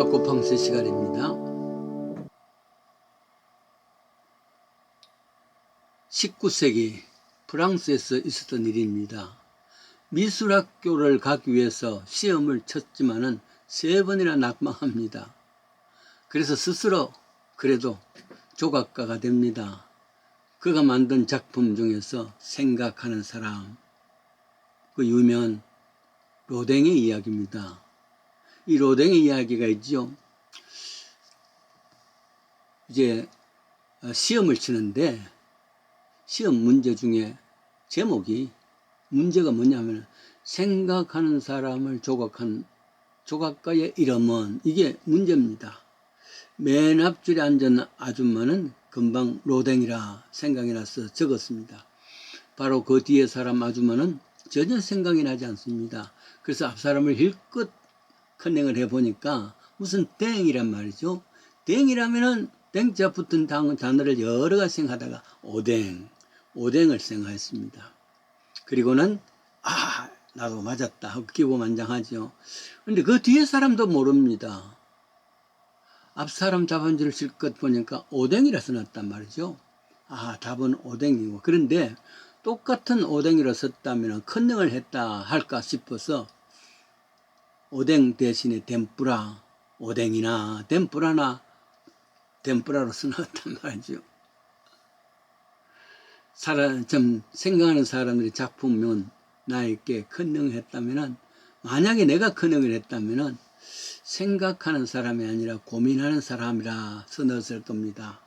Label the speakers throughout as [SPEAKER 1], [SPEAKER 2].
[SPEAKER 1] 마코팡스 시간입니다. 19세기 프랑스에서 있었던 일입니다. 미술학교를 가기 위해서 시험을 쳤지만은 3번이나 낙방합니다. 그래서 스스로 그래도 조각가가 됩니다. 그가 만든 작품 중에서 생각하는 사람, 그 유명한 로댕의 이야기입니다. 이 로댕의 이야기가 있죠. 이제 시험을 치는데 시험 문제 중에 제목이 문제가 뭐냐면 생각하는 사람을 조각한 조각가의 이름은, 이게 문제입니다. 맨 앞줄에 앉은 아줌마는 금방 로댕이라 생각이 나서 적었습니다. 바로 그 뒤에 사람 아줌마는 전혀 생각이 나지 않습니다. 그래서 앞 사람을 힐끗 컨닝을 해보니까 무슨 땡이란 말이죠. 땡이라면은 땡자 붙은 단어를 여러 가지 생각하다가 오뎅을 생각했습니다. 그리고는 나도 맞았다 하고 기고만장하죠. 근데 그 뒤에 사람도 모릅니다. 앞 사람 답안지를 실컷 보니까 오뎅이라 써놨단 말이죠. 답은 오뎅이고. 그런데 똑같은 오뎅이라 썼다면 컨닝을 했다 할까 싶어서 오뎅 대신에 덴뿌라, 오뎅이나 덴뿌라나 덴뿌라로 써놨단 말이죠. 좀 생각하는 사람들이 작품은 나에게 컨닝했다면, 만약에 내가 컨닝을 했다면 생각하는 사람이 아니라 고민하는 사람이라 써넣었을 겁니다.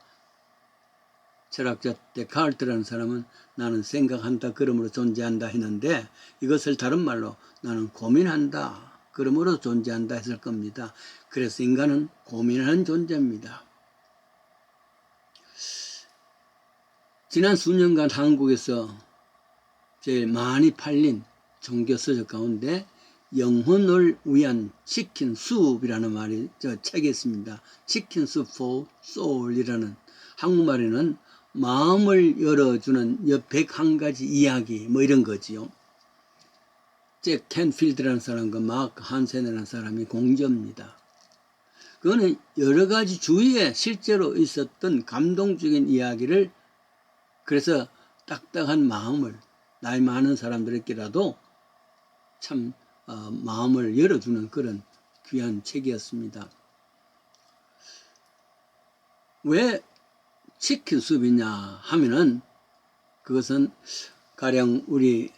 [SPEAKER 1] 철학자 데카르트라는 사람은 나는 생각한다 그러므로 존재한다 했는데, 이것을 다른 말로 나는 고민한다 그러므로 존재한다 했을 겁니다. 그래서 인간은 고민하는 존재입니다. 지난 수년간 한국에서 제일 많이 팔린 종교 서적 가운데 영혼을 위한 치킨 수업이라는 말이 저 책에 있습니다. 치킨 수업 for soul이라는, 한국말에는 마음을 열어주는 101가지 이야기 뭐 이런 거지요. 잭 캔필드라는 사람과 마크 한센이라는 사람이 공저입니다. 그거는 여러 가지 주위에 실제로 있었던 감동적인 이야기를, 그래서 딱딱한 마음을 나이 많은 사람들에게라도 참 마음을 열어주는 그런 귀한 책이었습니다. 왜 치킨 수업이냐 하면은, 그것은 가령 우리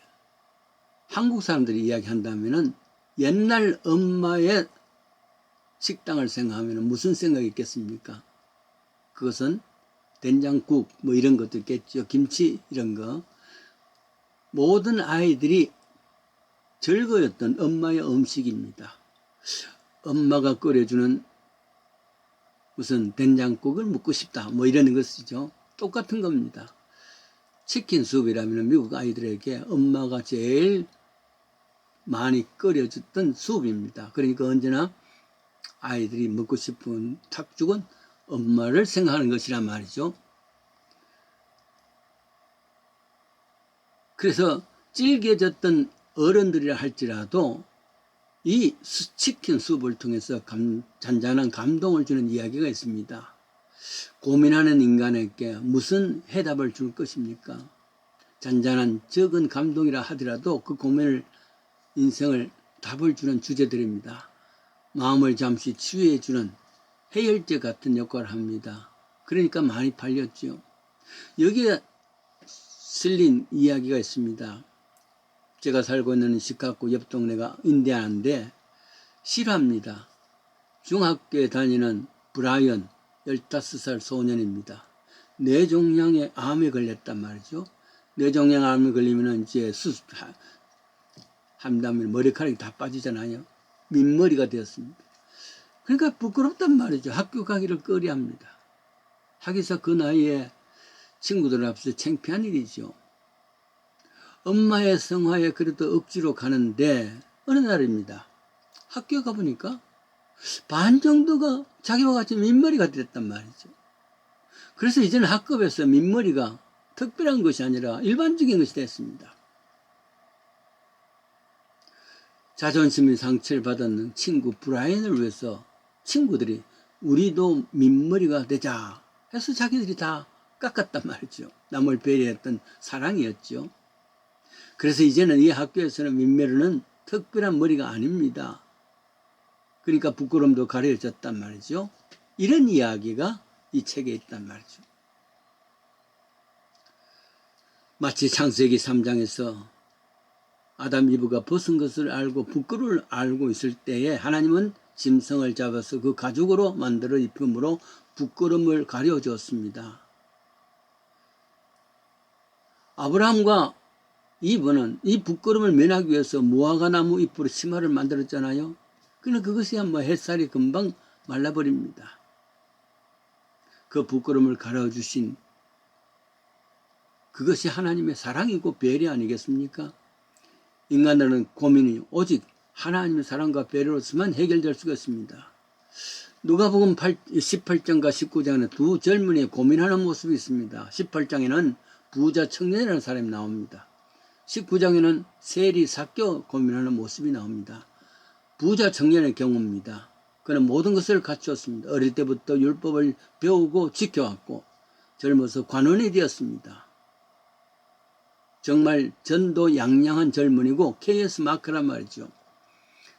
[SPEAKER 1] 한국 사람들이 이야기한다면은 옛날 엄마의 식당을 생각하면 무슨 생각이 있겠습니까? 그것은 된장국 뭐 이런 것도 있겠죠. 김치 이런 거. 모든 아이들이 즐거웠던 엄마의 음식입니다. 엄마가 끓여주는 무슨 된장국을 먹고 싶다 뭐 이런 것이죠. 똑같은 겁니다. 치킨 수업이라면 미국 아이들에게 엄마가 제일 많이 끓여줬던 수업입니다. 그러니까 언제나 아이들이 먹고 싶은 탁죽은 엄마를 생각하는 것이란 말이죠. 그래서 질겨졌던 어른들이라 할지라도 이 치킨 수업을 통해서 잔잔한 감동을 주는 이야기가 있습니다. 고민하는 인간에게 무슨 해답을 줄 것입니까? 잔잔한 적은 감동이라 하더라도 그 고민을, 인생을 답을 주는 주제들입니다. 마음을 잠시 치유해주는 해열제 같은 역할을 합니다. 그러니까 많이 팔렸죠. 여기에 실린 이야기가 있습니다. 제가 살고 있는 시카고 옆 동네가 인디아나인데 실화입니다. 중학교에 다니는 브라이언 15살 소년입니다. 뇌종양의 암에 걸렸단 말이죠. 뇌종양 암에 걸리면 이제 한다면 머리카락이 다 빠지잖아요. 민머리가 되었습니다. 그러니까 부끄럽단 말이죠. 학교 가기를 꺼려합니다. 하기사 그 나이에 친구들 앞에서 창피한 일이죠. 엄마의 성화에 그래도 억지로 가는데 어느 날입니다. 학교 가보니까 반 정도가 자기와 같이 민머리가 됐단 말이죠. 그래서 이제는 학급에서 민머리가 특별한 것이 아니라 일반적인 것이 됐습니다. 자존심이 상처를 받았는 친구 브라이언을 위해서 친구들이 우리도 민머리가 되자 해서 자기들이 다 깎았단 말이죠. 남을 배려했던 사랑이었죠. 그래서 이제는 이 학교에서는 민머리는 특별한 머리가 아닙니다. 그러니까 부끄럼도 가려졌단 말이죠. 이런 이야기가 이 책에 있단 말이죠. 마치 창세기 3장에서 아담 이브가 벗은 것을 알고 부끄러움을 알고 있을 때에 하나님은 짐승을 잡아서 그 가죽으로 만들어 입힘으로 부끄러움을 가려주었습니다. 아브라함과 이브는 이 부끄러움을 면하기 위해서 무화과나무 잎으로 치마를 만들었잖아요. 그러나 그것이 뭐 햇살이 금방 말라버립니다. 그 부끄러움을 가려주신 그것이 하나님의 사랑이고 배려 아니겠습니까? 인간들은 고민이 오직 하나님의 사랑과 배려로서만 해결될 수가 있습니다. 누가복음 18장과 19장에는 두 젊은이의 고민하는 모습이 있습니다. 18장에는 부자 청년이라는 사람이 나옵니다. 19장에는 세리 삭교 고민하는 모습이 나옵니다. 부자 청년의 경우입니다. 그는 모든 것을 갖추었습니다. 어릴 때부터 율법을 배우고 지켜왔고 젊어서 관원이 되었습니다. 정말 전도 양양한 젊은이고 KS 마크란 말이죠.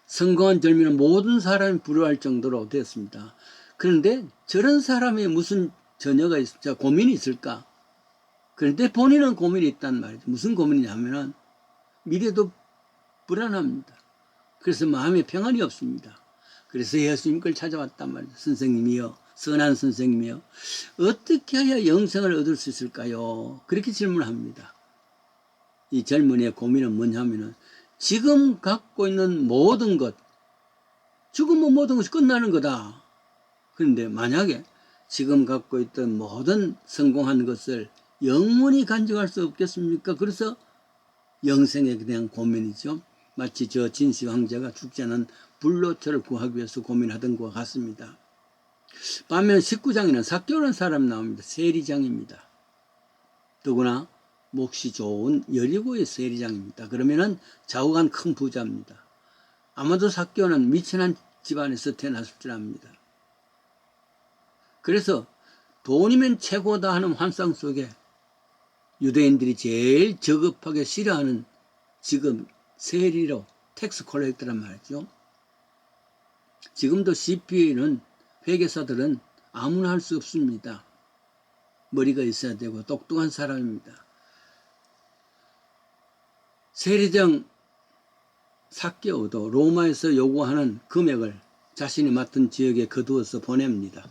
[SPEAKER 1] 성공한 젊은이는 모든 사람이 부러워할 정도로 되었습니다. 그런데 저런 사람이 무슨 자녀가 있을까, 고민이 있을까? 그런데 본인은 고민이 있단 말이죠. 무슨 고민이냐면은 미래도 불안합니다. 그래서 마음에 평안이 없습니다. 그래서 예수님 걸 찾아왔단 말이죠. 선생님이요, 선한 선생님이요, 어떻게 해야 영생을 얻을 수 있을까요? 그렇게 질문합니다. 이 젊은이의 고민은 뭐냐면은 지금 갖고 있는 모든 것, 죽으면 모든 것이 끝나는 거다. 그런데 만약에 지금 갖고 있던 모든 성공한 것을 영원히 간직할 수 없겠습니까? 그래서 영생에 대한 고민이죠. 마치 저 진시 황제가 죽지 않은 불로초를 구하기 위해서 고민하던 것과 같습니다. 반면 19장에는 삭개오라는 사람이 나옵니다. 세리장입니다. 더구나 몫이 좋은 여리고의 세리장입니다. 그러면은 좌우간 큰 부자입니다. 아마도 삭개오는 미천한 집안에서 태어났을 줄 압니다. 그래서 돈이면 최고다 하는 환상 속에 유대인들이 제일 저급하게 싫어하는 지금 세리로 텍스 콜렉터란 말이죠. 지금도 CPA는 회계사들은 아무나 할 수 없습니다. 머리가 있어야 되고 똑똑한 사람입니다. 세리장 삭개오도 로마에서 요구하는 금액을 자신이 맡은 지역에 거두어서 보냅니다.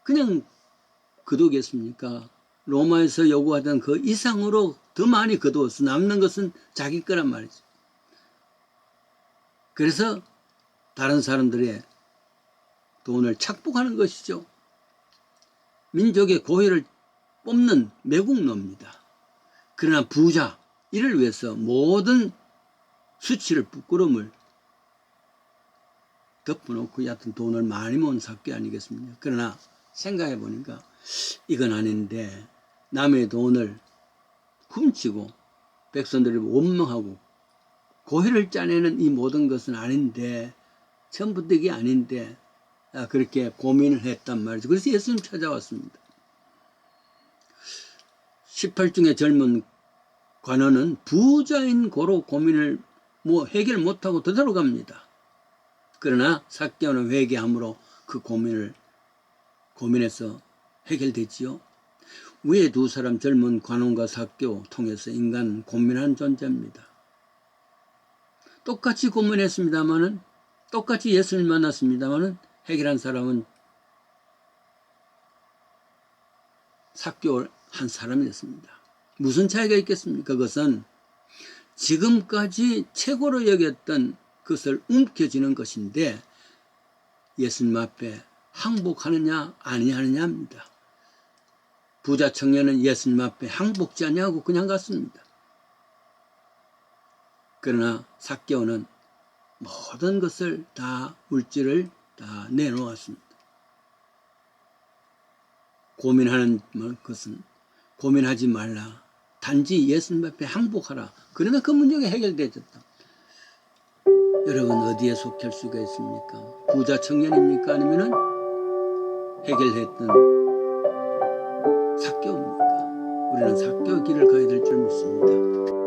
[SPEAKER 1] 그냥 거두겠습니까? 로마에서 요구하던 그 이상으로 더 많이 거두어서 남는 것은 자기 거란 말이죠. 그래서 다른 사람들의 돈을 착복하는 것이죠. 민족의 고혈을 뽑는 매국노입니다. 그러나 부자, 이를 위해서 모든 수치를, 부끄러움을 덮어놓고 얕은 돈을 많이 모은 삭개 아니겠습니까? 그러나 생각해 보니까 이건 아닌데, 남의 돈을 훔치고 백성들을 원망하고 고혈을 짜내는 이 모든 것은 아닌데, 처음부터 이게 아닌데, 그렇게 고민을 했단 말이죠. 그래서 예수님 찾아왔습니다. 18중의 젊은 관원은 부자인 고로 고민을 해결 못하고 되돌아갑니다. 그러나 삭개오는 회개함으로 그 고민해서 해결되지요. 위에 두 사람 젊은 관원과 삭개오 통해서 인간 고민한 존재입니다. 똑같이 고민했습니다마는, 똑같이 예수를 만났습니다마는 해결한 사람은 삭개오 한 사람이었습니다. 무슨 차이가 있겠습니까? 그것은 지금까지 최고로 여겼던 것을 움켜쥐는 것인데 예수님 앞에 항복하느냐 아니냐 하느냐입니다. 부자 청년은 예수님 앞에 항복지 않냐고 그냥 갔습니다. 그러나 삭개오는 모든 것을 다, 물질을 다 내놓았습니다. 고민하는 것은 고민하지 말라. 단지 예수님 앞에 항복하라. 그러나 그 문제가 해결되었다. 여러분 어디에 속할 수가 있습니까? 부자 청년입니까? 아니면은 해결했던 사교입니까? 우리는 사교 길을 가야 될 줄 믿습니다.